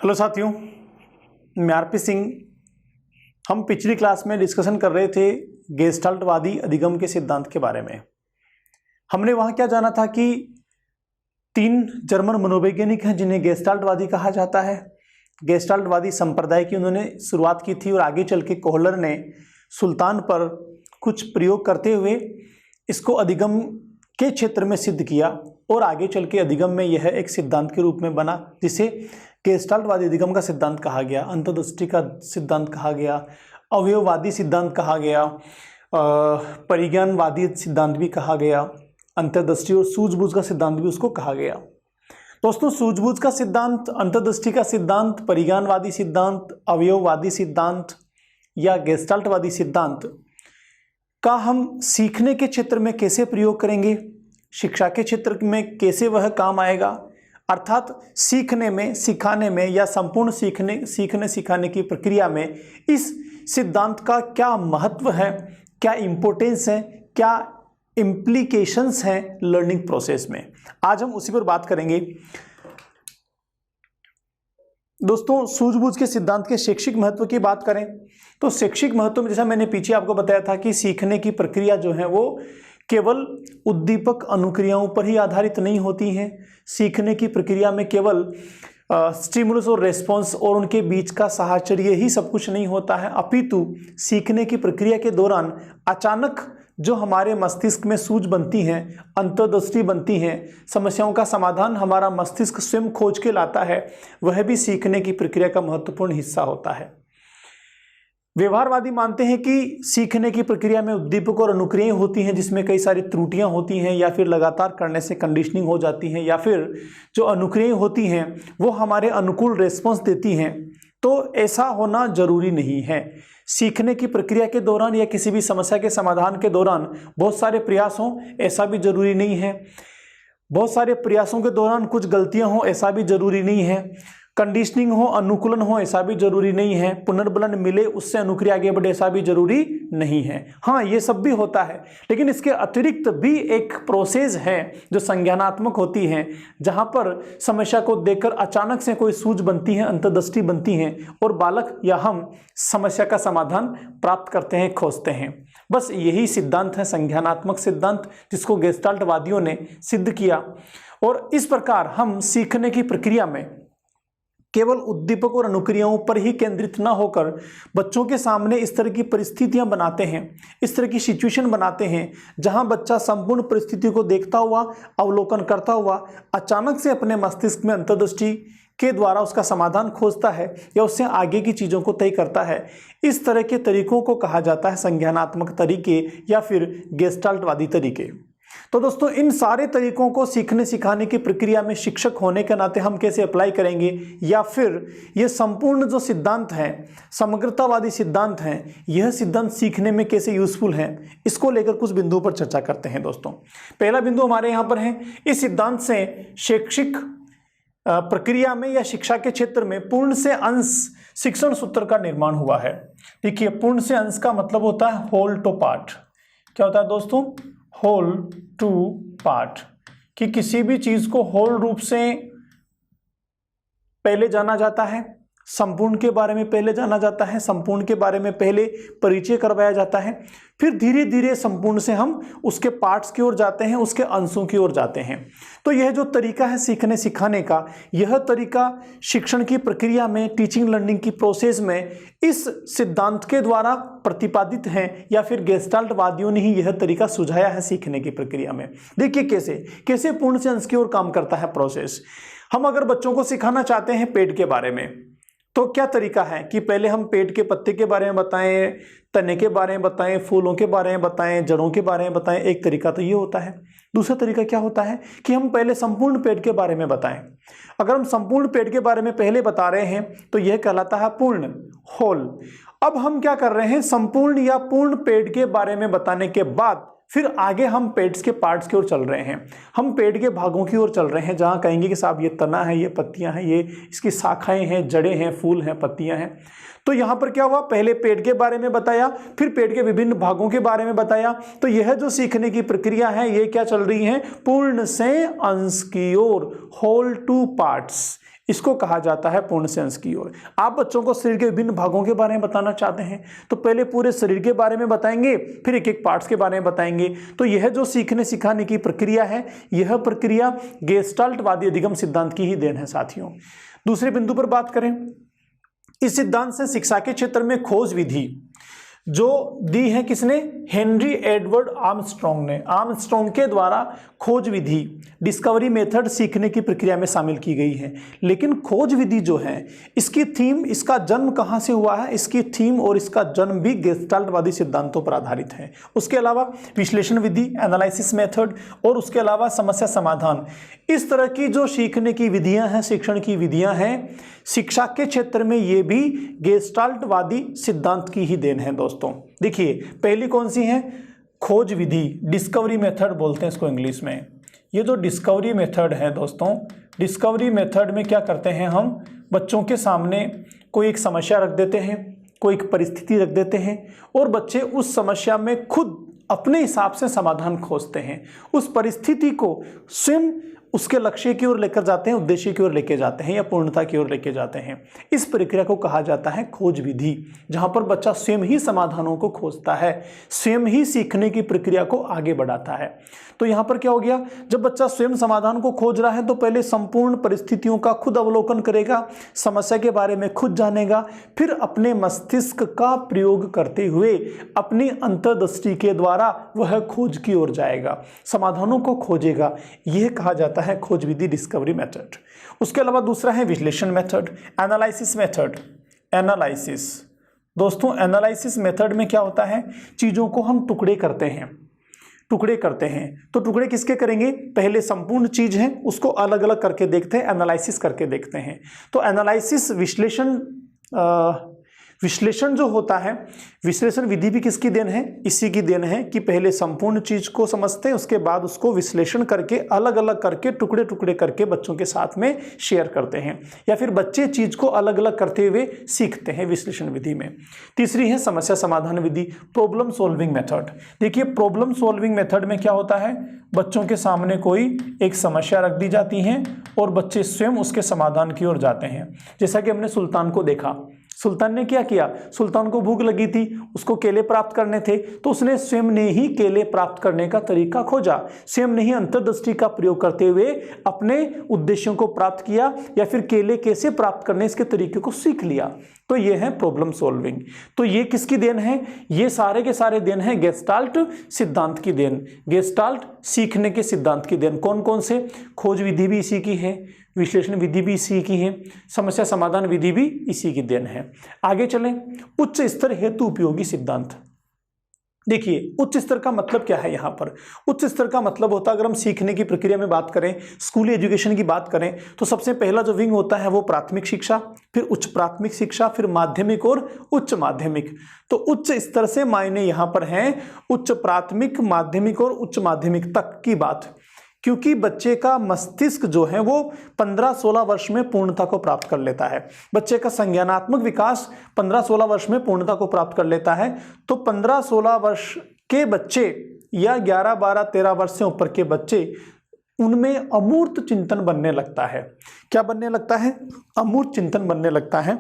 Hello साथियों, मैं RP Singh. हम पिछली क्लास में डिस्कशन कर रहे थे गेस्टाल्टवादी अधिगम के सिद्धांत के बारे में। हमने वहां क्या जाना था कि 3 जर्मन मनोवैज्ञानिक हैं जिन्हें गेस्टाल्टवादी कहा जाता है। गेस्टाल्टवादी संप्रदाय की उन्होंने शुरुआत की थी और आगे चल के कोहलर ने सुल्तान पर कुछ प्रयोग करते हुए इसको अधिगम के क्षेत्र में सिद्ध किया और आगे चल के अधिगम में यह एक सिद्धांत के रूप में बना, जिसे गेस्टाल्टवादी अधिगम का सिद्धांत कहा गया, अंतर्दृष्टि का सिद्धांत कहा गया, अवयववादी सिद्धांत कहा गया, परिज्ञानवादी सिद्धांत भी कहा गया, अंतर्दृष्टि और सूझबूझ का सिद्धांत भी उसको कहा गया। दोस्तों, सूझबूझ का सिद्धांत, अंतर्दृष्टि का सिद्धांत, परिज्ञानवादी सिद्धांत, अवयववादी सिद्धांत या गेस्टाल्टवादी सिद्धांत का हम सीखने के क्षेत्र में कैसे प्रयोग करेंगे, शिक्षा के क्षेत्र में कैसे वह काम आएगा, अर्थात सीखने में, सिखाने में या संपूर्ण सीखने सिखाने की प्रक्रिया में इस सिद्धांत का क्या महत्व है, क्या इंपॉर्टेंस है, क्या इम्प्लीकेशंस हैं लर्निंग प्रोसेस में। आज हम उसी पर बात करेंगे। दोस्तों, सूझबूझ के सिद्धांत के शैक्षिक महत्व की बात करें तो शैक्षिक महत्व में, जैसा मैंने पीछे आपको बताया था कि सीखने की प्रक्रिया जो है वो केवल उद्दीपक अनुक्रियाओं पर ही आधारित नहीं होती हैं। सीखने की प्रक्रिया में केवल स्टिमुलस और रेस्पॉन्स और उनके बीच का साहचर्य ही सब कुछ नहीं होता है, अपितु सीखने की प्रक्रिया के दौरान अचानक जो हमारे मस्तिष्क में सूझ बनती हैं, अंतर्दृष्टि बनती हैं, समस्याओं का समाधान हमारा मस्तिष्क स्वयं खोज के लाता है, वह भी सीखने की प्रक्रिया का महत्वपूर्ण हिस्सा होता है। व्यवहारवादी मानते हैं कि सीखने की प्रक्रिया में उद्दीपक और अनुक्रियाएं होती हैं जिसमें कई सारी त्रुटियां होती हैं या फिर लगातार करने से कंडीशनिंग हो जाती है, या फिर जो अनुक्रियाएं होती हैं वो हमारे अनुकूल रेस्पॉन्स देती हैं। तो ऐसा होना जरूरी नहीं है। सीखने की प्रक्रिया के दौरान या किसी भी समस्या के समाधान के दौरान बहुत सारे प्रयास हों, ऐसा भी जरूरी नहीं है। बहुत सारे प्रयासों के दौरान कुछ गलतियां हों, ऐसा भी जरूरी नहीं है। कंडीशनिंग हो, अनुकूलन हो, ऐसा भी जरूरी नहीं है। पुनर्बलन मिले, उससे अनुक्रिया आगे बढ़े, ऐसा भी जरूरी नहीं है। हाँ, ये सब भी होता है, लेकिन इसके अतिरिक्त भी एक प्रोसेस है जो संज्ञानात्मक होती है, जहां पर समस्या को देखकर अचानक से कोई सूझ बनती है, अंतर्दृष्टि बनती है और बालक या हम समस्या का समाधान प्राप्त करते हैं, खोजते हैं। बस यही सिद्धांत है संज्ञानात्मक सिद्धांत, जिसको गेस्टाल्टवादियों ने सिद्ध किया। और इस प्रकार हम सीखने की प्रक्रिया में केवल उद्दीपक और अनुक्रियाओं पर ही केंद्रित न होकर बच्चों के सामने इस तरह की परिस्थितियां बनाते हैं, इस तरह की सिचुएशन बनाते हैं जहां बच्चा संपूर्ण परिस्थिति को देखता हुआ, अवलोकन करता हुआ अचानक से अपने मस्तिष्क में अंतर्दृष्टि के द्वारा उसका समाधान खोजता है या उससे आगे की चीज़ों को तय करता है। इस तरह के तरीकों को कहा जाता है संज्ञानात्मक तरीके या फिर गेस्टाल्टवादी तरीके। तो दोस्तों, इन सारे तरीकों को सीखने सिखाने की प्रक्रिया में शिक्षक होने के नाते हम कैसे अप्लाई करेंगे, या फिर ये संपूर्ण जो सिद्धांत हैं, समग्रतावादी सिद्धांत हैं, यह सिद्धांत सीखने में कैसे यूजफुल हैं, इसको लेकर कुछ बिंदुओं पर चर्चा करते हैं। दोस्तों, पहला बिंदु हमारे यहाँ पर है, इस सिद्धांत से शैक्षिक प्रक्रिया में या शिक्षा के क्षेत्र में पूर्ण से अंश शिक्षण सूत्र का निर्माण हुआ है। देखिए, पूर्ण से अंश का मतलब होता है होल टू पार्ट। क्या होता है दोस्तों? होल टू पार्ट, कि किसी भी चीज को होल रूप से पहले जाना जाता है, संपूर्ण के बारे में पहले जाना जाता है, संपूर्ण के बारे में पहले परिचय करवाया जाता है, फिर धीरे धीरे संपूर्ण से हम उसके पार्ट्स की ओर जाते हैं, उसके अंशों की ओर जाते हैं। तो यह जो तरीका है सीखने सिखाने का, यह तरीका शिक्षण की प्रक्रिया में, टीचिंग लर्निंग की प्रोसेस में इस सिद्धांत के द्वारा प्रतिपादित है, या फिर गेस्टाल्टवादियों ने ही यह तरीका सुझाया है सीखने की प्रक्रिया में। देखिए कैसे पूर्ण से अंश की ओर काम करता है प्रोसेस। हम अगर बच्चों को सिखाना चाहते हैं पेड़ के बारे में, तो क्या तरीका है कि पहले हम पेड़ के पत्ते के बारे में बताएं, तने के बारे में बताएं, फूलों के बारे में बताएं, जड़ों के बारे में बताएं। एक तरीका तो ये होता है। दूसरा तरीका क्या होता है कि हम पहले संपूर्ण पेड़ के बारे में बताएं। अगर हम संपूर्ण पेड़ के बारे में पहले बता रहे हैं तो यह कहलाता है पूर्ण, होल। अब हम क्या कर रहे हैं, संपूर्ण या पूर्ण पेड़ के बारे में बताने के बाद फिर आगे हम पेड़ के पार्ट्स की ओर चल रहे हैं, हम पेड़ के भागों की ओर चल रहे हैं, जहां कहेंगे कि साहब ये तना है, ये पत्तियां हैं, ये इसकी शाखाएं हैं, जड़ें हैं, फूल हैं, पत्तियां हैं। तो यहाँ पर क्या हुआ, पहले पेड़ के बारे में बताया, फिर पेड़ के विभिन्न भागों के बारे में बताया। तो यह जो सीखने की प्रक्रिया है ये क्या चल रही है, पूर्ण से अंश की ओर, होल टू पार्ट्स। इसको कहा जाता है पूर्ण सेंस की ओर। आप बच्चों को शरीर के विभिन्न भागों के बारे में बताना चाहते हैं तो पहले पूरे शरीर के बारे में बताएंगे, फिर एक एक पार्ट्स के बारे में बताएंगे। तो यह जो सीखने सिखाने की प्रक्रिया है, यह प्रक्रिया गेस्टाल्टवादी अधिगम सिद्धांत की ही देन है साथियों। दूसरे बिंदु पर बात करें, इस सिद्धांत से शिक्षा के क्षेत्र में खोज विधि जो दी है किसने? हेनरी एडवर्ड आर्मस्ट्रॉन्ग ने। आर्मस्ट्रॉन्ग के द्वारा खोज विधि, डिस्कवरी मेथड सीखने की प्रक्रिया में शामिल की गई है। लेकिन खोज विधि जो है, इसकी थीम, इसका जन्म कहाँ से हुआ है? इसकी थीम और इसका जन्म भी गेस्टाल्टवादी सिद्धांतों पर आधारित है। उसके अलावा विश्लेषण विधि, एनालिसिस मेथड, और उसके अलावा समस्या समाधान, इस तरह की जो सीखने की विधियां हैं, शिक्षण की विधियां हैं, शिक्षा के क्षेत्र में ये भी गेस्टाल्टवादी सिद्धांत की ही देन है दोस्तों। देखिए पहली कौन सी है? खोज विधि, डिस्कवरी मेथड बोलते हैं इसको इंग्लिश में। ये जो डिस्कवरी मेथड है दोस्तों, डिस्कवरी मेथड में क्या करते हैं हम? बच्चों के सामने कोई एक समस्या रख देते हैं, कोई एक परिस्थिति रख देते हैं और बच्चे उस समस्या में खुद अपने हिसाब से समाधान खोजते हैं। उस परिस्थिति को स्वयं उसके लक्ष्य की ओर लेकर जाते हैं, उद्देश्य की ओर लेके जाते हैं या पूर्णता की ओर लेके जाते हैं। इस प्रक्रिया को कहा जाता है खोज विधि, जहां पर बच्चा स्वयं ही समाधानों को खोजता है, स्वयं ही सीखने की प्रक्रिया को आगे बढ़ाता है। तो यहां पर क्या हो गया? जब बच्चा स्वयं समाधान को खोज रहा है तो पहले संपूर्ण परिस्थितियों का खुद अवलोकन करेगा, समस्या के बारे में खुद जानेगा, फिर अपने मस्तिष्क का प्रयोग करते हुए अपनी अंतर्दृष्टि के द्वारा वह खोज की ओर जाएगा, समाधानों को खोजेगा। यह कहा जाता है खोज विधि, डिस्कवरी मेथड। उसके अलावा दूसरा है विश्लेषण मेथड, एनालिसिस मेथड। एनालिसिस दोस्तों, एनालिसिस मेथड में क्या होता है? चीजों को हम टुकड़े करते हैं, तो टुकड़े किसके करेंगे? पहले संपूर्ण चीज है उसको अलग अलग करके देखते हैं, एनालिसिस करके देखते हैं। तो एनालिसिस, विश्लेषण जो होता है, विश्लेषण विधि भी किसकी देन है? इसी की देन है कि पहले संपूर्ण चीज को समझते हैं, उसके बाद उसको विश्लेषण करके अलग अलग करके टुकड़े टुकड़े करके बच्चों के साथ में शेयर करते हैं, या फिर बच्चे चीज को अलग अलग करते हुए सीखते हैं विश्लेषण विधि में। तीसरी है समस्या समाधान विधि, प्रॉब्लम सॉल्विंग मेथड। देखिए प्रॉब्लम सॉल्विंग मेथड में क्या होता है? बच्चों के सामने कोई एक समस्या रख दी जाती है और बच्चे स्वयं उसके समाधान की ओर जाते हैं। जैसा कि हमने सुल्तान को देखा, सुल्तान ने क्या किया? सुल्तान को भूख लगी थी, उसको केले प्राप्त करने थे, तो उसने स्वयं ने ही केले प्राप्त करने का तरीका खोजा, स्वयं ने ही अंतर्दृष्टि का प्रयोग करते हुए अपने उद्देश्यों को प्राप्त किया, या फिर केले कैसे प्राप्त करने इसके तरीके को सीख लिया। तो ये है प्रॉब्लम सॉल्विंग। तो ये किसकी देन है? ये सारे के सारे देन है गेस्टाल्ट सिद्धांत की देन, गेस्टाल्ट सीखने के सिद्धांत की देन। कौन कौन से? खोज विधि भी इसी की है, विश्लेषण विधि भी इसी की है, समस्या समाधान विधि भी इसी की देन है। आगे चलें, उच्च स्तर हेतु उपयोगी सिद्धांत। देखिए उच्च स्तर का मतलब क्या है? यहाँ पर उच्च स्तर का मतलब होता है, अगर हम सीखने की प्रक्रिया में बात करें, स्कूली एजुकेशन की बात करें, तो सबसे पहला जो विंग होता है वो प्राथमिक शिक्षा, फिर उच्च प्राथमिक शिक्षा, फिर माध्यमिक और उच्च माध्यमिक। तो उच्च स्तर से मायने यहाँ पर हैं उच्च प्राथमिक, माध्यमिक और उच्च माध्यमिक तक की बात, क्योंकि बच्चे का मस्तिष्क जो है वो 15-16 वर्ष में पूर्णता को प्राप्त कर लेता है। बच्चे का संज्ञानात्मक विकास 15-16 वर्ष में पूर्णता को प्राप्त कर लेता है। तो 15-16 वर्ष के बच्चे या 11-12-13 वर्ष से ऊपर के बच्चे, उनमें अमूर्त चिंतन बनने लगता है। क्या बनने लगता है? अमूर्त चिंतन बनने लगता है।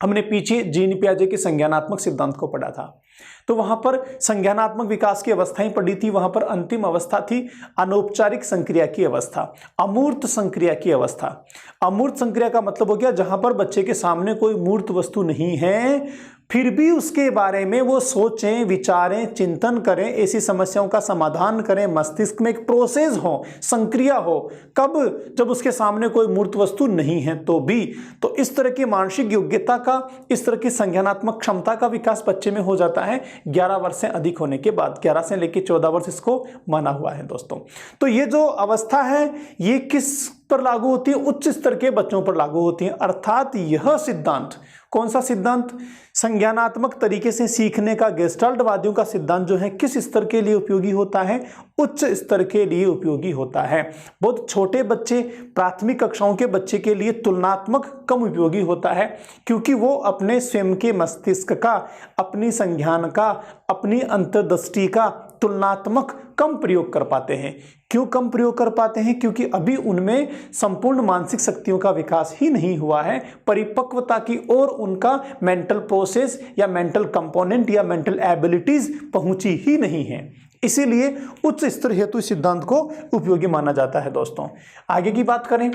हमने पीछे जीन पियाजे के संज्ञानात्मक सिद्धांत को पढ़ा था, तो वहां पर संज्ञानात्मक विकास की अवस्थाएं पढ़ी थी। वहां पर अंतिम अवस्था थी अनौपचारिक संक्रिया की अवस्था, अमूर्त संक्रिया की अवस्था। अमूर्त संक्रिया का मतलब हो गया जहां पर बच्चे के सामने कोई मूर्त वस्तु नहीं है, फिर भी उसके बारे में वो सोचें, विचारें, चिंतन करें, ऐसी समस्याओं का समाधान करें, मस्तिष्क में एक प्रोसेस हो, संक्रिया हो। कब? जब उसके सामने कोई मूर्त वस्तु नहीं है तो भी। तो इस तरह की मानसिक योग्यता का, इस तरह की संज्ञानात्मक क्षमता का विकास बच्चे में हो जाता है 11 वर्ष से अधिक होने के बाद। 11 से लेकर 14 वर्ष इसको माना हुआ है दोस्तों। तो ये जो अवस्था है ये किस पर लागू होती है? उच्च स्तर के बच्चों पर लागू होती है। अर्थात यह सिद्धांत, कौन सा सिद्धांत? संज्ञानात्मक तरीके से सीखने का गेस्टाल्टवादियों का सिद्धांत जो है किस स्तर के लिए उपयोगी होता है? उच्च स्तर के लिए उपयोगी होता है। बहुत छोटे बच्चे, प्राथमिक कक्षाओं के बच्चे के लिए तुलनात्मक कम उपयोगी होता है, क्योंकि वो अपने स्वयं के मस्तिष्क का, अपनी संज्ञान का, अपनी अंतर्दृष्टि का तुलनात्मक कम प्रयोग कर पाते हैं। क्यों कम प्रयोग कर पाते हैं? क्योंकि अभी उनमें संपूर्ण मानसिक शक्तियों का विकास ही नहीं हुआ है, परिपक्वता की ओर उनका मेंटल प्रोसेस या मेंटल कंपोनेंट या मेंटल एबिलिटीज पहुंची ही नहीं है। इसीलिए उच्च स्तर हेतु सिद्धांत को उपयोगी माना जाता है। दोस्तों आगे की बात करें,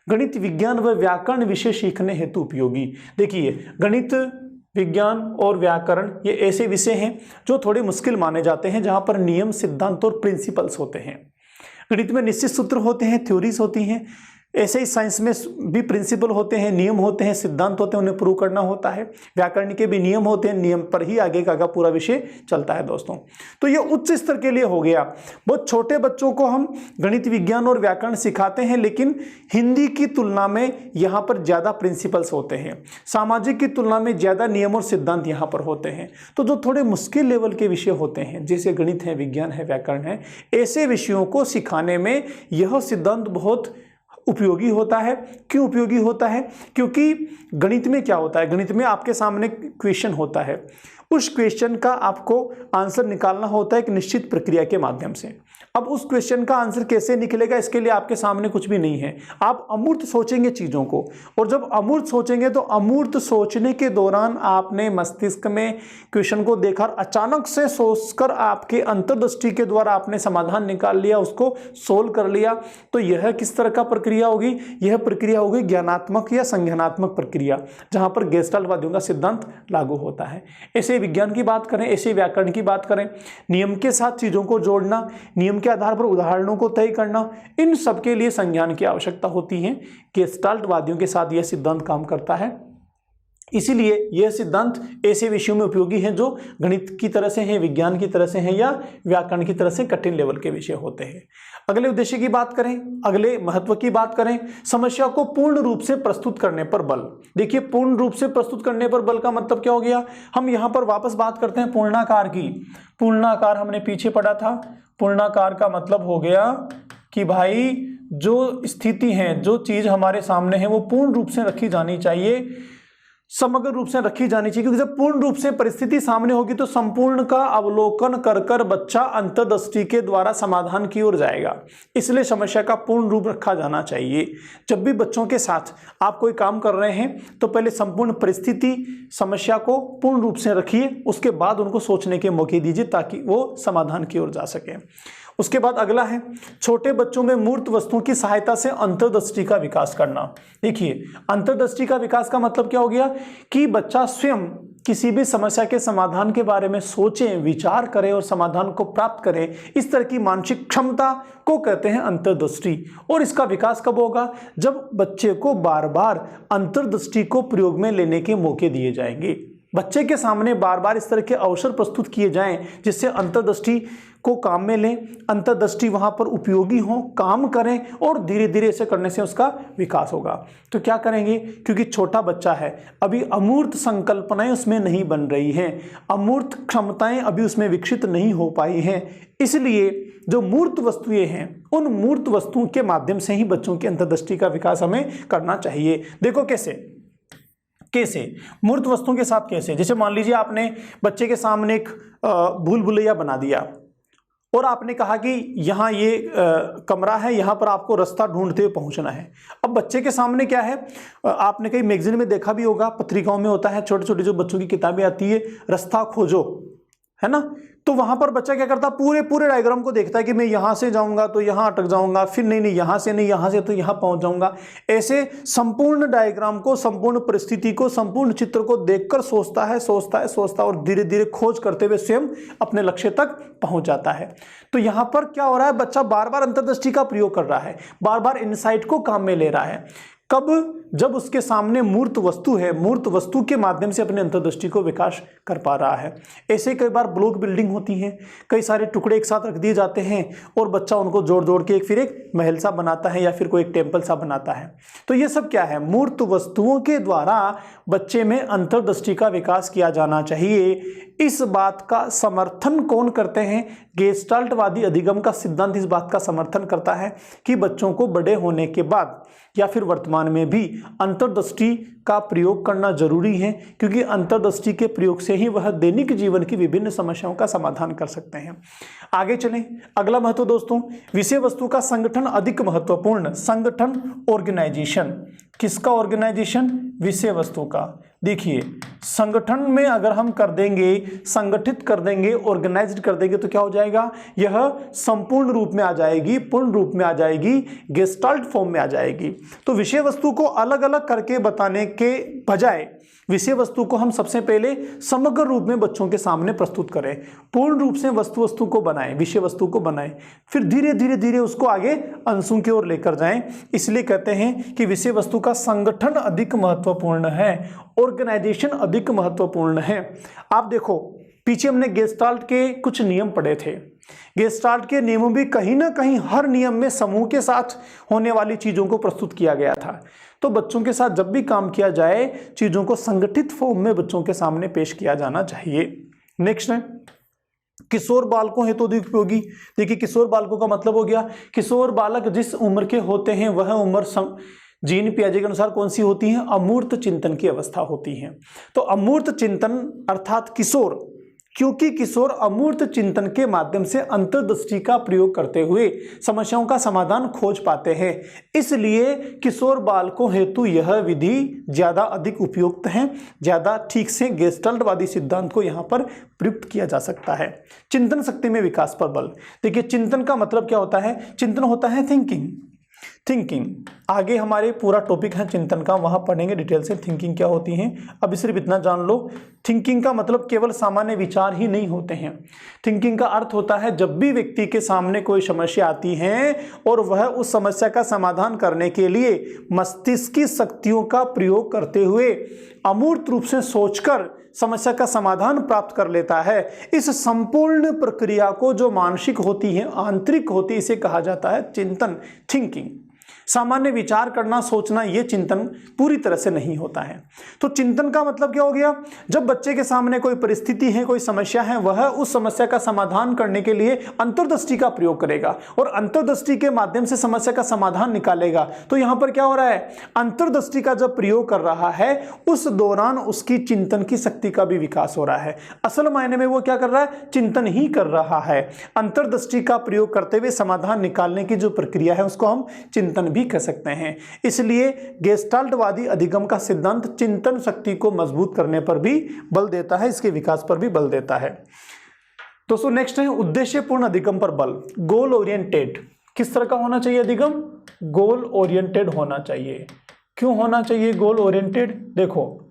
गणित विज्ञान व व्याकरण विषय सीखने हेतु उपयोगी। देखिए, गणित विज्ञान और व्याकरण ये ऐसे विषय हैं जो थोड़े मुश्किल माने जाते हैं, जहां पर नियम, सिद्धांत और प्रिंसिपल्स होते हैं। गणित में निश्चित सूत्र होते हैं, थ्योरीज होती हैं, ऐसे ही साइंस में भी प्रिंसिपल होते हैं, नियम होते हैं, सिद्धांत होते हैं, उन्हें प्रूव करना होता है। व्याकरण के भी नियम होते हैं, नियम पर ही आगे का पूरा विषय चलता है। दोस्तों तो ये उच्च स्तर के लिए हो गया। बहुत छोटे बच्चों को हम गणित विज्ञान और व्याकरण सिखाते हैं, लेकिन हिंदी की तुलना में यहाँ पर ज़्यादा प्रिंसिपल्स होते हैं, सामाजिक की तुलना में ज़्यादा नियम और सिद्धांत यहाँ पर होते हैं। तो जो थोड़े मुश्किल लेवल के विषय होते हैं, जैसे गणित है, विज्ञान है, व्याकरण है, ऐसे विषयों को सिखाने में यह सिद्धांत बहुत उपयोगी होता है। क्यों उपयोगी होता है? क्योंकि गणित में क्या होता है, गणित में आपके सामने क्वेश्चन होता है, उस क्वेश्चन का आपको आंसर निकालना होता है एक निश्चित प्रक्रिया के माध्यम से। अब उस क्वेश्चन का आंसर कैसे निकलेगा, इसके लिए आपके सामने कुछ भी नहीं है। आप अमूर्त सोचेंगे चीज़ों को, और जब अमूर्त सोचेंगे तो अमूर्त सोचने के दौरान आपने मस्तिष्क में क्वेश्चन को देखा, अचानक से सोचकर आपके अंतर्दृष्टि के द्वारा आपने समाधान निकाल लिया, उसको सोल्व कर लिया। तो यह किस तरह का प्रक्रिया होगी? यह प्रक्रिया होगी ज्ञानात्मक या संज्ञानात्मक प्रक्रिया, जहां पर गेस्टाल्टवादियों का सिद्धांत लागू होता है। ऐसे विज्ञान की बात करें, ऐसे व्याकरण की बात करें, नियम के साथ चीज़ों को जोड़ना, नियम के आधार पर उदाहरणों को तय करना, इन सब के लिए संज्ञान की आवश्यकता होती है। गेस्टाल्टवादियों के साथ यह सिद्धांत काम करता है। इसीलिए यह सिद्धांत ऐसे विषयों में उपयोगी हैं जो गणित की तरह से हैं, विज्ञान की तरह से हैं, या व्याकरण की तरह से कठिन लेवल के विषय होते हैं। अगले उद्देश्य की बात करें, अगले महत्व की बात करें, समस्या को पूर्ण रूप से प्रस्तुत करने पर बल। देखिए, पूर्ण रूप से प्रस्तुत करने पर बल का मतलब क्या हो गया? हम यहाँ पर वापस बात करते हैं पूर्णाकार की। पूर्णाकार हमने पीछे पढ़ा था। पूर्णाकार का मतलब हो गया कि भाई जो स्थिति है, जो चीज हमारे सामने है, वो पूर्ण रूप से रखी जानी चाहिए, समग्र रूप से रखी जानी चाहिए। क्योंकि जब पूर्ण रूप से परिस्थिति सामने होगी तो संपूर्ण का अवलोकन कर कर बच्चा अंतर्दृष्टि के द्वारा समाधान की ओर जाएगा। इसलिए समस्या का पूर्ण रूप रखा जाना चाहिए। जब भी बच्चों के साथ आप कोई काम कर रहे हैं तो पहले संपूर्ण परिस्थिति, समस्या को पूर्ण रूप से रखिए, उसके बाद उनको सोचने के मौके दीजिए ताकि वो समाधान की ओर जा सके। उसके बाद अगला है छोटे बच्चों में मूर्त वस्तुओं की सहायता से अंतर्दृष्टि का विकास करना। देखिए, अंतर्दृष्टि का विकास का मतलब क्या हो गया कि बच्चा स्वयं किसी भी समस्या के समाधान के बारे में सोचे, विचार करे और समाधान को प्राप्त करे। इस तरह की मानसिक क्षमता को कहते हैं अंतर्दृष्टि। और इसका विकास कब होगा? जब बच्चे को बार बार अंतर्दृष्टि को प्रयोग में लेने के मौके दिए जाएंगे। बच्चे के सामने बार बार इस तरह के अवसर प्रस्तुत किए जाएं जिससे अंतर्दृष्टि को काम में लें, अंतर्दृष्टि वहां पर उपयोगी हो, काम करें, और धीरे धीरे ऐसे करने से उसका विकास होगा। तो क्या करेंगे? क्योंकि छोटा बच्चा है, अभी अमूर्त संकल्पनाएं उसमें नहीं बन रही हैं, अमूर्त क्षमताएं अभी उसमें विकसित नहीं हो पाई हैं। इसलिए जो मूर्त वस्तुएं हैं, उन मूर्त वस्तुओं के माध्यम से ही बच्चों की अंतर्दृष्टि का विकास हमें करना चाहिए। देखो कैसे मूर्त वस्तुओं के साथ कैसे? जैसे मान लीजिए आपने बच्चे के सामने एक भूल भुलैया बना दिया और आपने कहा कि यहाँ ये कमरा है, यहाँ पर आपको रास्ता ढूंढते हुए पहुँचना है। अब बच्चे के सामने क्या है, आपने कहीं मैगजीन में देखा भी होगा, पत्रिकाओं में होता है, छोटे छोटे जो बच्चों की किताबें आती है, रास्ता खोजो, है ना। तो वहां पर बच्चा क्या करता है, पूरे डायग्राम को देखता है कि मैं यहां से जाऊंगा तो यहां अटक जाऊंगा, फिर नहीं यहां से नहीं, यहां से तो यहां पहुंच जाऊंगा। ऐसे संपूर्ण डायग्राम को, संपूर्ण परिस्थिति को, संपूर्ण चित्र को देखकर सोचता है और धीरे धीरे खोज करते हुए स्वयं अपने लक्ष्य तक पहुंच जाता है। तो यहां पर क्या हो रहा है, बच्चा बार बार अंतर्दृष्टि का प्रयोग कर रहा है, बार बार इनसाइट को काम में ले रहा है। कब? जब उसके सामने मूर्त वस्तु है, मूर्त वस्तु के माध्यम से अपने अंतर्दृष्टि को विकास कर पा रहा है। ऐसे कई बार ब्लॉक बिल्डिंग होती है, कई सारे टुकड़े एक साथ रख दिए जाते हैं और बच्चा उनको जोड़ के फिर एक महल सा बनाता है या फिर कोई एक टेम्पल सा बनाता है। तो ये सब क्या है? मूर्त वस्तुओं के द्वारा बच्चे में अंतर्दृष्टि का विकास किया जाना चाहिए। इस बात का समर्थन कौन करते हैं? गेस्टाल्टवादी अधिगम का सिद्धांत इस बात का समर्थन करता है कि बच्चों को बड़े होने के बाद या फिर वर्तमान में भी अंतर्दृष्टि का प्रयोग करना जरूरी है, क्योंकि अंतर्दृष्टि के प्रयोग से ही वह दैनिक जीवन की विभिन्न समस्याओं का समाधान कर सकते हैं। आगे चलें, अगला महत्व दोस्तों, विषय वस्तु का संगठन अधिक महत्वपूर्ण। संगठन, ऑर्गेनाइजेशन, किसका ऑर्गेनाइजेशन? विषय वस्तु का। देखिए, संगठन में अगर हम कर देंगे, संगठित कर देंगे, ऑर्गेनाइज्ड कर देंगे तो क्या हो जाएगा? यह संपूर्ण रूप में आ जाएगी, पूर्ण रूप में आ जाएगी, गेस्टाल्ट फॉर्म में आ जाएगी। तो विषय वस्तु को अलग अलग करके बताने के बजाय विषय वस्तु को हम सबसे पहले समग्र रूप में बच्चों के सामने प्रस्तुत करें, पूर्ण रूप से वस्तु को बनाएं, विषय वस्तु को बनाएं, फिर धीरे धीरे धीरे उसको आगे अंशों की ओर लेकर जाएं। इसलिए कहते हैं कि विषय वस्तु का संगठन अधिक महत्वपूर्ण है, ऑर्गेनाइजेशन अधिक महत्वपूर्ण है। आप देखो, पीछे हमने गेस्टाल्ट के कुछ नियम पढ़े थे। गेस्टाल्ट के नियमों भी कहीं ना कहीं हर नियम में समूह के साथ होने वाली चीजों को प्रस्तुत किया गया था। तो बच्चों के साथ जब भी काम किया जाए, चीजों को संगठित फॉर्म में बच्चों के सामने पेश किया जाना चाहिए। नेक्स्ट है किशोर बालकों हेतु अधिक उपयोगी। देखिए, किशोर बालकों का मतलब हो गया, किशोर बालक जिस उम्र के होते हैं वह उम्र जीन पियाजे के अनुसार कौन सी होती है? अमूर्त चिंतन की अवस्था होती है। तो अमूर्त चिंतन अर्थात किशोर, क्योंकि किशोर अमूर्त चिंतन के माध्यम से अंतर्दृष्टि का प्रयोग करते हुए समस्याओं का समाधान खोज पाते हैं, इसलिए किशोर बालकों हेतु यह विधि ज्यादा अधिक उपयुक्त है, ज्यादा ठीक से गेस्टाल्टवादी सिद्धांत को यहां पर प्रयुक्त किया जा सकता है। चिंतन शक्ति में विकास पर बल। देखिए, चिंतन का मतलब क्या होता है? चिंतन होता है थिंकिंग। आगे हमारे पूरा टॉपिक है चिंतन का, वहां पढ़ेंगे डिटेल से थिंकिंग क्या होती है। अभी सिर्फ इतना जान लो, थिंकिंग का मतलब केवल सामान्य विचार ही नहीं होते हैं। थिंकिंग का अर्थ होता है जब भी व्यक्ति के सामने कोई समस्या आती है और वह उस समस्या का समाधान करने के लिए मस्तिष्क की शक्तियों का प्रयोग करते हुए अमूर्त रूप से सोचकर समस्या का समाधान प्राप्त कर लेता है। इस संपूर्ण प्रक्रिया को जो मानसिक होती है, आंतरिक होती है, इसे कहा जाता है चिंतन, थिंकिंग। सामान्य विचार करना, सोचना, यह चिंतन पूरी तरह से नहीं होता है। तो चिंतन का मतलब क्या हो गया? जब बच्चे के सामने कोई परिस्थिति है, कोई समस्या है, वह उस समस्या का समाधान करने के लिए अंतर्दृष्टि का प्रयोग करेगा और अंतर्दृष्टि के माध्यम से समस्या का समाधान निकालेगा। तो यहां पर क्या हो रहा है? अंतर्दृष्टि का जब प्रयोग कर रहा है, उस दौरान उसकी चिंतन की शक्ति का भी विकास हो रहा है। असल मायने में वो क्या कर रहा है? चिंतन ही कर रहा है। अंतर्दृष्टि का प्रयोग करते हुए समाधान निकालने की जो प्रक्रिया है उसको हम चिंतन भी कह सकते हैं। इसलिए गेस्टाल्टवादी अधिगम का सिद्धांत चिंतन शक्ति को मजबूत करने पर भी बल देता है, इसके विकास पर भी बल देता है। दोस्तों नेक्स्ट है उद्देश्यपूर्ण अधिगम पर बल। Goal oriented. किस तरह का होना चाहिए अधिगम? गोल ओरिएंटेड होना चाहिए। क्यों होना चाहिए गोल ओरिएंटेड? देखो,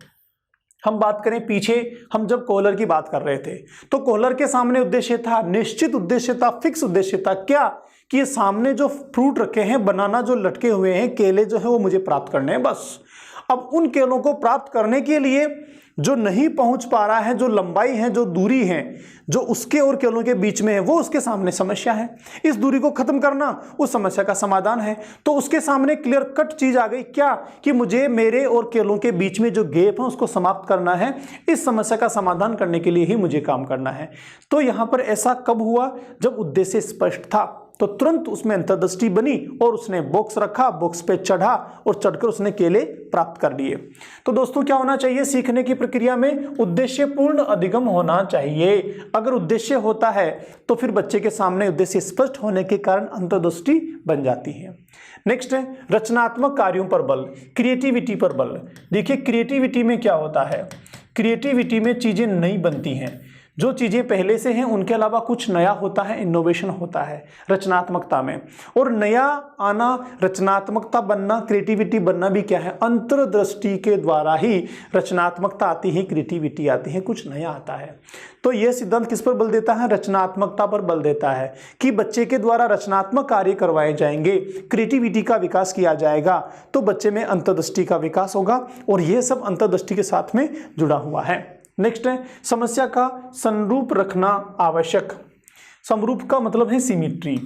हम बात करें पीछे हम जब कॉलर की बात कर रहे थे तो कॉलर के सामने उद्देश्य था, निश्चित उद्देश्य था, फिक्स उद्देश्य था। क्या? कि ये सामने जो फ्रूट रखे हैं, बनाना जो लटके हुए हैं, केले जो है वो मुझे प्राप्त करने हैं, बस। अब उन केलों को प्राप्त करने के लिए जो नहीं पहुंच पा रहा है, जो लंबाई है, जो दूरी है, जो उसके और केलों के बीच में है, वो उसके सामने समस्या है। इस दूरी को खत्म करना उस समस्या का समाधान है। तो उसके सामने क्लियर कट चीज आ गई, क्या? कि मुझे मेरे और केलों के बीच में जो गैप है उसको समाप्त करना है। इस समस्या का समाधान करने के लिए ही मुझे काम करना है। तो यहां पर ऐसा कब हुआ? जब उद्देश्य स्पष्ट था तो तुरंत उसमें अंतर्दृष्टि बनी और उसने बॉक्स रखा, बॉक्स पे चढ़ा और चढ़कर उसने केले प्राप्त कर लिए। तो दोस्तों क्या होना चाहिए? सीखने की प्रक्रिया में उद्देश्यपूर्ण अधिगम होना चाहिए। अगर उद्देश्य होता है तो फिर बच्चे के सामने उद्देश्य स्पष्ट होने के कारण अंतर्दृष्टि बन जाती है। नेक्स्ट है रचनात्मक कार्यों पर बल, क्रिएटिविटी पर बल। देखिए, क्रिएटिविटी में क्या होता है? क्रिएटिविटी में चीजें नई बनती हैं, जो चीजें पहले से हैं उनके अलावा कुछ नया होता है, इनोवेशन होता है रचनात्मकता में। और नया आना, रचनात्मकता बनना, क्रिएटिविटी बनना भी क्या है? अंतर्दृष्टि के द्वारा ही रचनात्मकता आती है, क्रिएटिविटी आती है, कुछ नया आता है। तो यह सिद्धांत किस पर बल देता है? रचनात्मकता पर बल देता है कि बच्चे के द्वारा रचनात्मक कार्य करवाए जाएंगे, क्रिएटिविटी का विकास किया जाएगा, तो बच्चे में अंतर्दृष्टि का विकास होगा और यह सब अंतर्दृष्टि के साथ में जुड़ा हुआ है। नेक्स्ट है समस्या का समरूप रखना आवश्यक। समरूप का मतलब है सिमिट्री।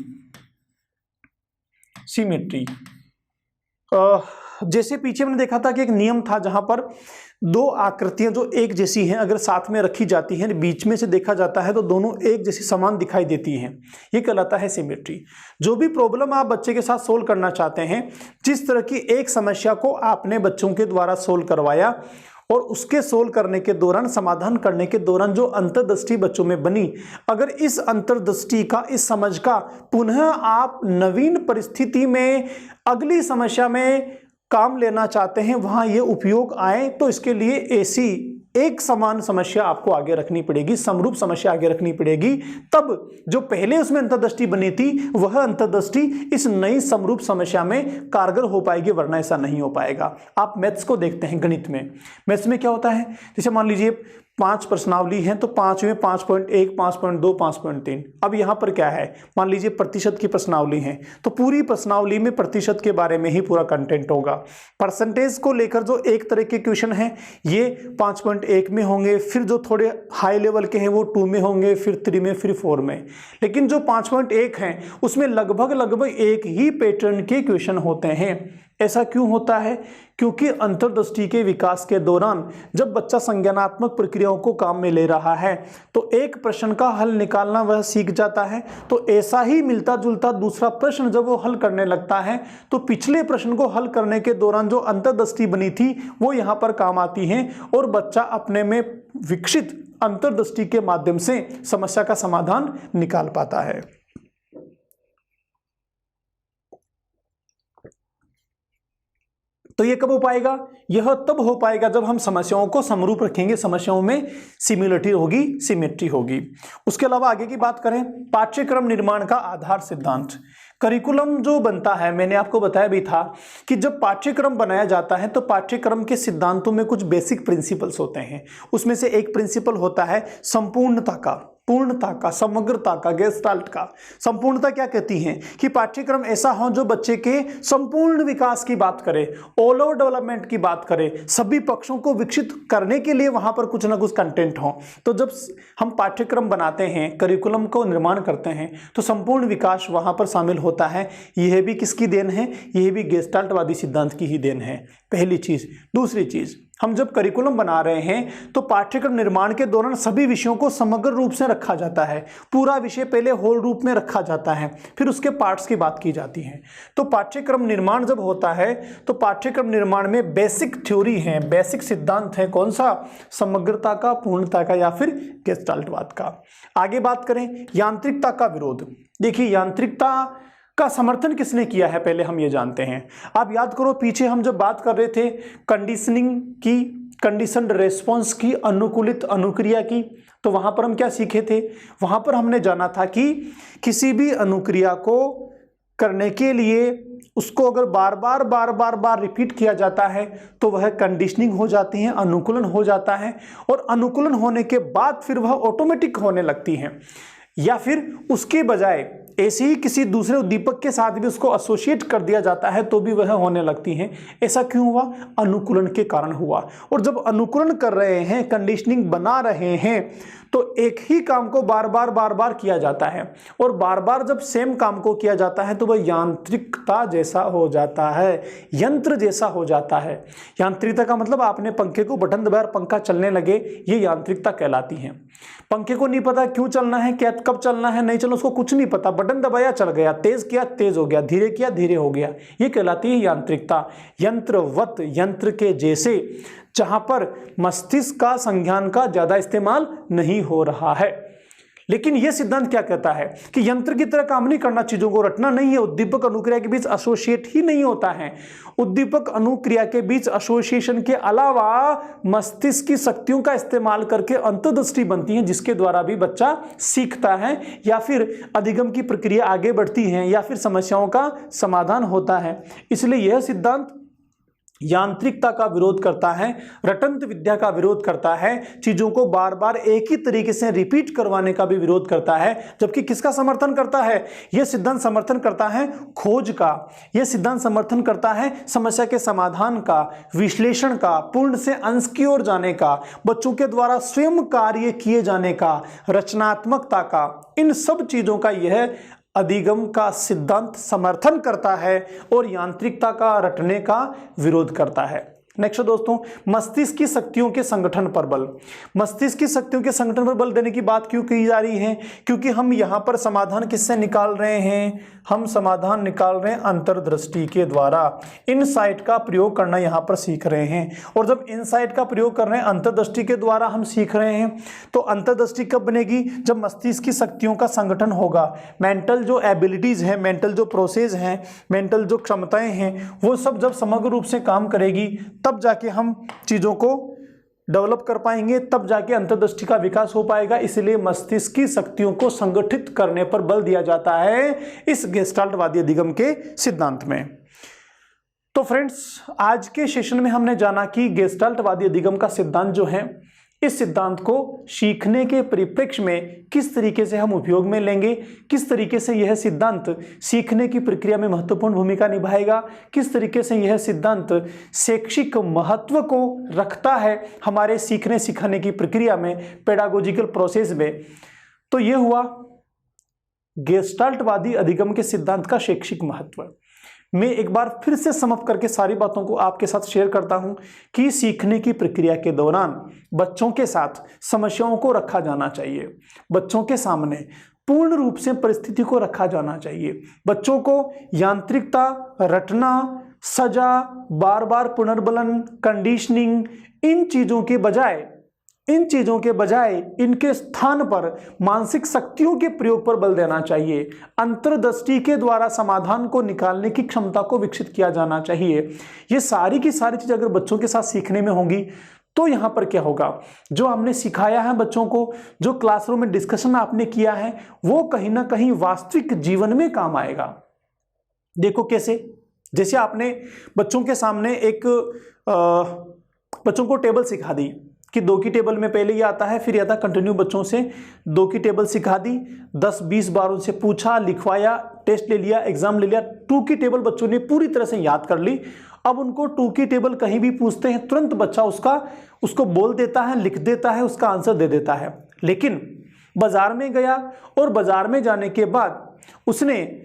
सिमिट्री जैसे पीछे मैंने देखा था कि एक नियम था जहां पर दो आकृतियां जो एक जैसी हैं अगर साथ में रखी जाती हैं, बीच में से देखा जाता है तो दोनों एक जैसी समान दिखाई देती हैं, ये कहलाता है सिमेट्री। जो भी प्रॉब्लम आप बच्चे के साथ सोल्व करना चाहते हैं, जिस तरह की एक समस्या को आपने बच्चों के द्वारा सोल्व करवाया और उसके सोल्व करने के दौरान, समाधान करने के दौरान जो अंतर्दृष्टि बच्चों में बनी, अगर इस अंतर्दृष्टि का, इस समझ का पुनः आप नवीन परिस्थिति में अगली समस्या में काम लेना चाहते हैं, वहां ये उपयोग आए, तो इसके लिए ऐसी एक समान समस्या आपको आगे रखनी पड़ेगी, समरूप समस्या आगे रखनी पड़ेगी। तब जो पहले उसमें अंतर्दृष्टि बनी थी वह अंतर्दृष्टि इस नई समरूप समस्या में कारगर हो पाएगी, वरना ऐसा नहीं हो पाएगा। आप मैथ्स को देखते हैं, गणित में, मैथ्स में क्या होता है, जैसे मान लीजिए 5 प्रश्नावली हैं तो 5 में 5.1, 5.2, 5.3। अब यहां पर क्या है, मान लीजिए प्रतिशत की प्रश्नावली है तो पूरी प्रश्नावली में प्रतिशत के बारे में ही पूरा कंटेंट होगा। परसेंटेज को लेकर जो एक तरह के क्वेश्चन हैं ये 5.1 में होंगे, फिर जो थोड़े हाई लेवल के हैं वो 2 में होंगे, फिर 3 में, फिर 4 में। लेकिन जो 5.1 हैं उसमें लगभग एक ही पैटर्न के क्वेश्चन होते हैं। ऐसा क्यों होता है? क्योंकि अंतर्दृष्टि के विकास के दौरान जब बच्चा संज्ञानात्मक प्रक्रियाओं को काम में ले रहा है तो एक प्रश्न का हल निकालना वह सीख जाता है, तो ऐसा ही मिलता जुलता दूसरा प्रश्न जब वो हल करने लगता है तो पिछले प्रश्न को हल करने के दौरान जो अंतर्दृष्टि बनी थी वो यहाँ पर काम आती है और बच्चा अपने में विकसित अंतर्दृष्टि के माध्यम से समस्या का समाधान निकाल पाता है। तो ये कब हो पाएगा? यह तब हो पाएगा जब हम समस्याओं को समरूप रखेंगे, समस्याओं में सिमिलरिटी होगी, सिमेट्री होगी। उसके अलावा आगे की बात करें, पाठ्यक्रम निर्माण का आधार सिद्धांत। करिकुलम जो बनता है, मैंने आपको बताया भी था कि जब पाठ्यक्रम बनाया जाता है तो पाठ्यक्रम के सिद्धांतों में कुछ बेसिक प्रिंसिपल्स होते हैं। उसमें से एक प्रिंसिपल होता है संपूर्णता का, पूर्णता का, समग्रता का, गेस्टाल्ट का। संपूर्णता क्या कहती है कि पाठ्यक्रम ऐसा हो जो बच्चे के संपूर्ण विकास की बात करे, ऑल ओवर डेवलपमेंट की बात करे, सभी पक्षों को विकसित करने के लिए वहां पर कुछ ना कुछ कंटेंट हो। तो जब हम पाठ्यक्रम बनाते हैं, करिकुलम को निर्माण करते हैं तो संपूर्ण विकास वहां पर शामिल होता है। यह भी किसकी देन है? यह भी गेस्टाल्टवादी सिद्धांत की ही देन है, पहली चीज। दूसरी चीज, हम जब करिकुलम बना रहे हैं तो पाठ्यक्रम निर्माण के दौरान सभी विषयों को समग्र रूप से रखा जाता है। पूरा विषय पहले होल रूप में रखा जाता है, फिर उसके पार्ट्स की बात की जाती है। तो पाठ्यक्रम निर्माण जब होता है तो पाठ्यक्रम निर्माण में बेसिक थ्योरी है, बेसिक सिद्धांत है। कौन सा? समग्रता का, पूर्णता का या फिर गेस्टाल्टवाद का। आगे बात करें यांत्रिकता का विरोध। देखिए, यांत्रिकता का समर्थन किसने किया है पहले हम ये जानते हैं। आप याद करो, पीछे हम जब बात कर रहे थे कंडीशनिंग की, कंडीशनड रेस्पॉन्स की, अनुकूलित अनुक्रिया की, तो वहां पर हम क्या सीखे थे? वहां पर हमने जाना था कि किसी भी अनुक्रिया को करने के लिए उसको अगर बार बार रिपीट किया जाता है तो वह कंडीशनिंग हो जाती है, अनुकूलन हो जाता है, और अनुकूलन होने के बाद फिर वह ऑटोमेटिक होने लगती है। या फिर उसके बजाय ऐसे ही किसी दूसरे उद्दीपक के साथ भी उसको एसोसिएट कर दिया जाता है तो भी वह होने लगती हैं। ऐसा क्यों हुआ? अनुकूलन के कारण हुआ। और जब अनुकूलन कर रहे हैं, कंडीशनिंग बना रहे हैं, तो एक ही काम को बार बार किया जाता है, और बार बार जब सेम काम को किया जाता है तो वह यांत्रिकता जैसा हो जाता है, यंत्र जैसा हो जाता है। यांत्रिकता का मतलब आपने पंखे को बटन दबाया और पंखा चलने लगे, ये यांत्रिकता कहलाती है। पंखे को नहीं पता क्यों चलना है, क्या कब चलना है, नहीं चलना, उसको कुछ नहीं पता, बटन दबाया चल गया, तेज किया तेज हो गया, धीरे किया धीरे हो गया, ये कहलाती है यांत्रिकता। यंत्रवत, यंत्र के जैसे, जहां पर मस्तिष्क का, संज्ञान का ज्यादा इस्तेमाल नहीं हो रहा है। लेकिन यह सिद्धांत क्या कहता है कि यंत्र की तरह काम नहीं करना, चीजों को रटना नहीं है, उद्दीपक अनुक्रिया के बीच एसोसिएट ही नहीं होता है। उद्दीपक अनुक्रिया के बीच एसोसिएशन के अलावा मस्तिष्क की शक्तियों का इस्तेमाल करके अंतर्दृष्टि बनती है, जिसके द्वारा भी बच्चा सीखता है या फिर अधिगम की प्रक्रिया आगे बढ़ती है या फिर समस्याओं का समाधान होता है। इसलिए यह सिद्धांत यांत्रिकता का विरोध करता है, रटंत विद्या का विरोध करता है, चीजों को बार बार एक ही तरीके से रिपीट करवाने का भी विरोध करता है। जबकि किसका समर्थन करता है? यह सिद्धांत समर्थन करता है खोज का, यह सिद्धांत समर्थन करता है समस्या के समाधान का, विश्लेषण का, पूर्ण से अंश की ओर जाने का, बच्चों के द्वारा स्वयं कार्य किए जाने का, रचनात्मकता का। इन सब चीजों का यह अधिगम का सिद्धांत समर्थन करता है और यांत्रिकता का रटने का विरोध करता है। नेक्स्ट दोस्तों, मस्तिष्क की शक्तियों के संगठन पर बल। मस्तिष्क की शक्तियों के संगठन पर बल देने की बात क्यों की जा रही है? क्योंकि हम यहां पर समाधान किससे निकाल रहे हैं? हम समाधान निकाल रहे हैं अंतर्दृष्टि के द्वारा। इनसाइट का प्रयोग करना यहां पर सीख रहे हैं, और जब इनसाइट का प्रयोग कर रहे हैं अंतर्दृष्टि के द्वारा हम सीख रहे हैं, तो अंतर्दृष्टि कब बनेगी? जब मस्तिष्क की शक्तियों का संगठन होगा। मेंटल जो एबिलिटीज है, मेंटल जो प्रोसेस हैं, मेंटल जो क्षमताएं हैं, वो सब जब समग्र रूप से काम करेगी तब जाके हम चीजों को डेवलप कर पाएंगे, तब जाके अंतर्दृष्टि का विकास हो पाएगा। इसलिए मस्तिष्क की शक्तियों को संगठित करने पर बल दिया जाता है इस गेस्टाल्टवादी अधिगम के सिद्धांत में। तो फ्रेंड्स, आज के सेशन में हमने जाना कि गेस्टाल्टवादी अधिगम का सिद्धांत जो है, इस सिद्धांत को सीखने के परिप्रेक्ष्य में किस तरीके से हम उपयोग में लेंगे, किस तरीके से यह सिद्धांत सीखने की प्रक्रिया में महत्वपूर्ण भूमिका निभाएगा, किस तरीके से यह सिद्धांत शैक्षिक महत्व को रखता है हमारे सीखने सिखाने की प्रक्रिया में, पेडागोजिकल प्रोसेस में। तो यह हुआ गेस्टाल्टवादी अधिगम के सिद्धांत का शैक्षिक महत्व। मैं एक बार फिर से समअप करके सारी बातों को आपके साथ शेयर करता हूं कि सीखने की प्रक्रिया के दौरान बच्चों के साथ समस्याओं को रखा जाना चाहिए, बच्चों के सामने पूर्ण रूप से परिस्थिति को रखा जाना चाहिए। बच्चों को यांत्रिकता, रटना, सजा, बार बार पुनर्बलन, कंडीशनिंग, इन चीजों के बजाय इनके स्थान पर मानसिक शक्तियों के प्रयोग पर बल देना चाहिए। अंतर्दृष्टि के द्वारा समाधान को निकालने की क्षमता को विकसित किया जाना चाहिए। ये सारी की सारी चीजें अगर बच्चों के साथ सीखने में होंगी तो यहां पर क्या होगा? जो हमने सिखाया है बच्चों को, जो क्लासरूम में डिस्कशन आपने किया है, वो कहीं ना कहीं वास्तविक जीवन में काम आएगा। देखो कैसे, जैसे आपने बच्चों के सामने बच्चों को टेबल सिखा दी कि 2 की टेबल में पहले ये आता है, फिर आता कंटिन्यू। बच्चों से 2 की टेबल सिखा दी, 10-20 बार उनसे पूछा, लिखवाया, टेस्ट ले लिया, एग्जाम ले लिया। 2 की टेबल बच्चों ने पूरी तरह से याद कर ली। अब उनको 2 की टेबल कहीं भी पूछते हैं, तुरंत बच्चा उसको बोल देता है, लिख देता है, उसका आंसर दे देता है। लेकिन बाजार में गया और बाजार में जाने के बाद उसने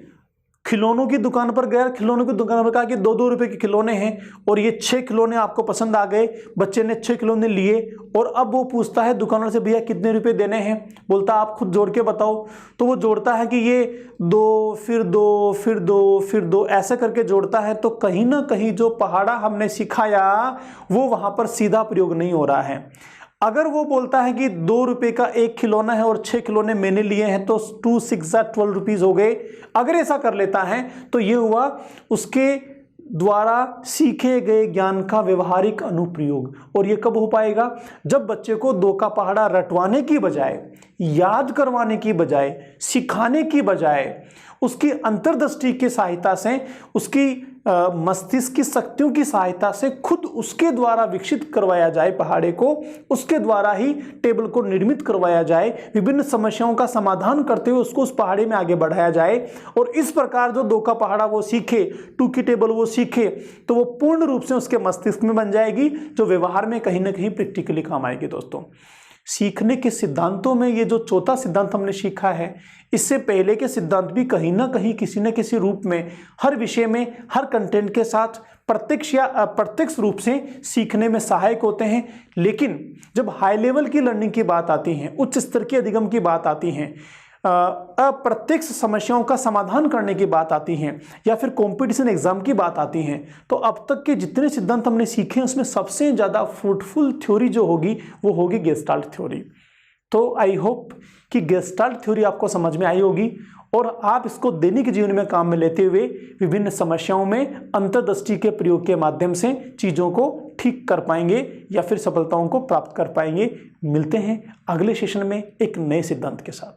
खिलौनों की दुकान पर गया, खिलौनों की दुकान पर कहा कि 2-2 रुपए के खिलौने हैं और ये 6 खिलौने आपको पसंद आ गए। बच्चे ने 6 खिलौने लिए और अब वो पूछता है दुकानदार से, भैया कितने रुपए देने हैं? बोलता आप खुद जोड़ के बताओ। तो वो जोड़ता है कि ये 2, फिर 2, फिर 2, फिर 2, ऐसा करके जोड़ता है। तो कहीं ना कहीं जो पहाड़ा हमने सिखाया वो वहां पर सीधा प्रयोग नहीं हो रहा है। अगर वो बोलता है कि 2 रुपए का 1 खिलौना है और 6 खिलौने मैंने लिए हैं तो 2 6 12 रुपीज हो गए, अगर ऐसा कर लेता है तो ये हुआ उसके द्वारा सीखे गए ज्ञान का व्यवहारिक अनुप्रयोग। और ये कब हो पाएगा? जब बच्चे को 2 का पहाड़ा रटवाने की बजाय, याद करवाने की बजाय, सिखाने की बजाय उसकी अंतर्दृष्टि की सहायता से, उसकी मस्तिष्क की शक्तियों की सहायता से खुद उसके द्वारा विकसित करवाया जाए पहाड़े को, उसके द्वारा ही टेबल को निर्मित करवाया जाए, विभिन्न समस्याओं का समाधान करते हुए उसको उस पहाड़े में आगे बढ़ाया जाए। और इस प्रकार जो 2 का पहाड़ा वो सीखे, 2 की टेबल वो सीखे, तो वो पूर्ण रूप से उसके मस्तिष्क में बन जाएगी, जो व्यवहार में कहीं ना कहीं प्रैक्टिकली काम आएगी। दोस्तों, सीखने के सिद्धांतों में ये जो चौथा सिद्धांत हमने सीखा है, इससे पहले के सिद्धांत भी कहीं ना कहीं किसी न किसी रूप में, हर विषय में, हर कंटेंट के साथ प्रत्यक्ष या अप्रत्यक्ष रूप से सीखने में सहायक होते हैं। लेकिन जब हाई लेवल की लर्निंग की बात आती है, उच्च स्तर के अधिगम की बात आती है, अप्रत्यक्ष समस्याओं का समाधान करने की बात आती है, या फिर कंपटीशन एग्जाम की बात आती है, तो अब तक के जितने सिद्धांत हमने सीखे उसमें सबसे ज़्यादा फ्रूटफुल थ्योरी जो होगी वो होगी गेस्टाल्ट थ्योरी। तो आई होप कि गेस्टाल्ट थ्योरी आपको समझ में आई होगी और आप इसको दैनिक जीवन में काम में लेते हुए विभिन्न समस्याओं में अंतर्दृष्टि के प्रयोग के माध्यम से चीज़ों को ठीक कर पाएंगे या फिर सफलताओं को प्राप्त कर पाएंगे। मिलते हैं अगले सेशन में एक नए सिद्धांत के साथ।